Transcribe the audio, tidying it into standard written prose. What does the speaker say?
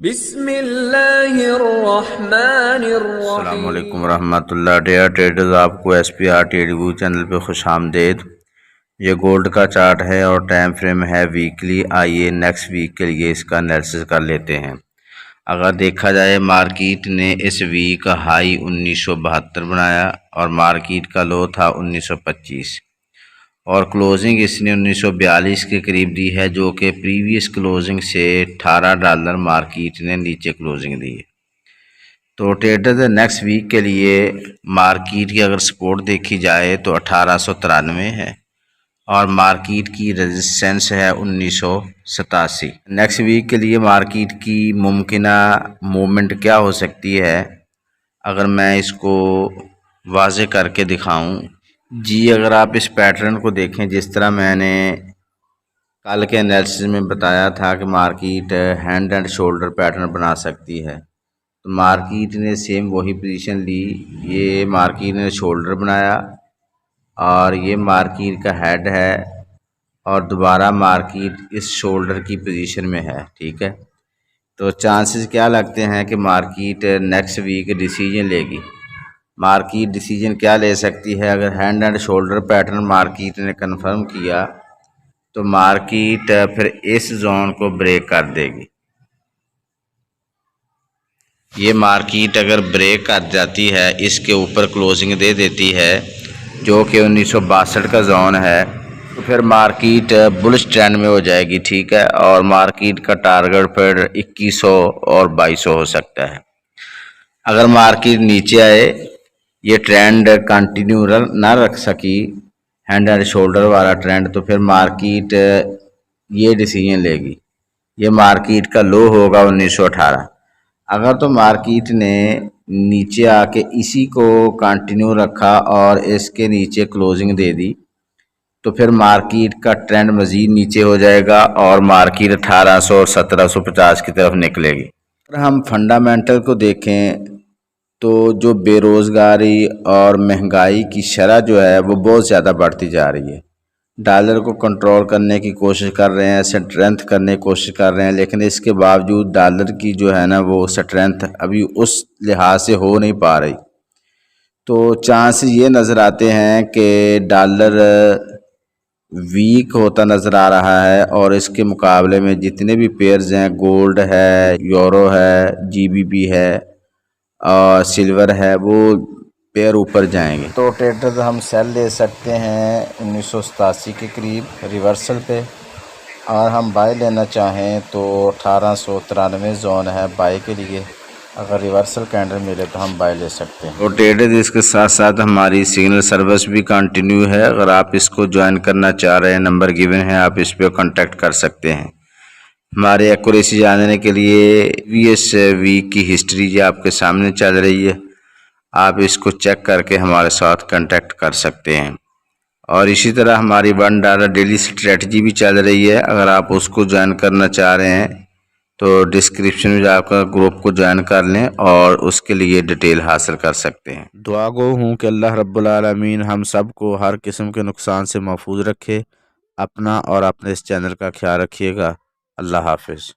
अस्सलाम बिस्मिल्लाहिर्रहमानिर्रहीम। वालेकुम रहमतुल्लाह। डेयर ट्रेडर्स, आपको SPR रिव्यू चैनल पे खुश आमदेद। ये गोल्ड का चार्ट है और टाइम फ्रेम है वीकली। आइए नेक्स्ट वीक के लिए इसका एनालिसिस कर लेते हैं। अगर देखा जाए, मार्केट ने इस वीक हाई 1972 बनाया और मार्केट का लो था 1925 और क्लोजिंग इसने 1942 के करीब दी है, जो कि प्रीवियस क्लोजिंग से $18 मार्केट ने नीचे क्लोजिंग दी है। तो ट्रेडर्स, नेक्स्ट वीक के लिए मार्केट की अगर सपोर्ट देखी जाए तो 1893 है और मार्केट की रेजिस्टेंस है 1987। नेक्स्ट वीक के लिए मार्केट की मुमकिना मूवमेंट क्या हो सकती है, अगर मैं इसको वाज़े करके दिखाऊं जी। अगर आप इस पैटर्न को देखें, जिस तरह मैंने कल के एनालिसिस में बताया था कि market hand and shoulder pattern बना सकती है, तो मार्केट ने सेम वही पोजीशन ली। ये मार्केट ने शोल्डर बनाया और ये मार्केट का हेड है और दोबारा मार्केट इस शोल्डर की पोजीशन में है। ठीक है, तो चांसेस क्या लगते हैं कि मार्केट नेक्स्ट वीक डिसीजन लेगी। मार्केट डिसीजन क्या ले सकती है, अगर hand and shoulder pattern market ने कंफर्म किया तो मार्केट फिर इस जोन को ब्रेक कर देगी। ये मार्केट अगर ब्रेक कर जाती है, इसके ऊपर क्लोजिंग दे देती है जो कि 1962 का जोन है, तो फिर मार्केट बुलिश ट्रेंड में हो जाएगी। ठीक है, और मार्केट का टारगेट फिर 2100 और 2200 हो सकता है। अगर मार्केट नीचे आए, ये ट्रेंड कंटिन्यू ना रख सकी, हैंड एंड शोल्डर वाला ट्रेंड, तो फिर मार्केट ये डिसीजन लेगी। ये मार्केट का लो होगा 1918। अगर तो मार्केट ने नीचे आके इसी को कंटिन्यू रखा और इसके नीचे क्लोजिंग दे दी, तो फिर मार्केट का ट्रेंड मज़ीद नीचे हो जाएगा और मार्केट 1800 और 1750 की तरफ निकलेगी। अगर हम फंडामेंटल को देखें तो जो बेरोज़गारी और महंगाई की शरह जो है वो बहुत ज़्यादा बढ़ती जा रही है। डॉलर को कंट्रोल करने की कोशिश कर रहे हैं, स्ट्रेंथ करने की कोशिश कर रहे हैं, लेकिन इसके बावजूद डॉलर की जो है ना वो स्ट्रेंथ अभी उस लिहाज से हो नहीं पा रही। तो चांस ये नज़र आते हैं कि डॉलर वीक होता नज़र आ रहा है और इसके मुकाबले में जितने भी पेयर्स हैं, गोल्ड है, यूरो है, GBP है और सिल्वर है, वो पेयर ऊपर जाएंगे। तो ट्रेडर्स, हम सेल ले सकते हैं 1987 के करीब रिवर्सल पे, और हम बाय लेना चाहें तो 1893 जोन है बाय के लिए। अगर रिवर्सल कैंडल मिले तो हम बाय ले सकते हैं। तो ट्रेडर्स, इसके साथ साथ हमारी सिग्नल सर्विस भी कंटिन्यू है। अगर आप इसको ज्वाइन करना चाह रहे हैं, नंबर गिवन है, आप इस पर कांटेक्ट कर सकते हैं। हमारे एक्यूरेसी जानने के लिए प्रीवियस वीक की हिस्ट्री जो आपके सामने चल रही है, आप इसको चेक करके हमारे साथ कांटेक्ट कर सकते हैं। और इसी तरह हमारी $1 डेली स्ट्रेटजी भी चल रही है। अगर आप उसको ज्वाइन करना चाह रहे हैं तो डिस्क्रिप्शन में जाकर ग्रुप को ज्वाइन कर लें और उसके लिए डिटेल हासिल कर सकते हैं। दुआ गो हूँ कि अल्लाह रब्बुल आलमीन हम सब को हर किस्म के नुकसान से महफूज रखे। अपना और अपने इस चैनल का ख्याल रखिएगा। अल्लाह हाफिज़।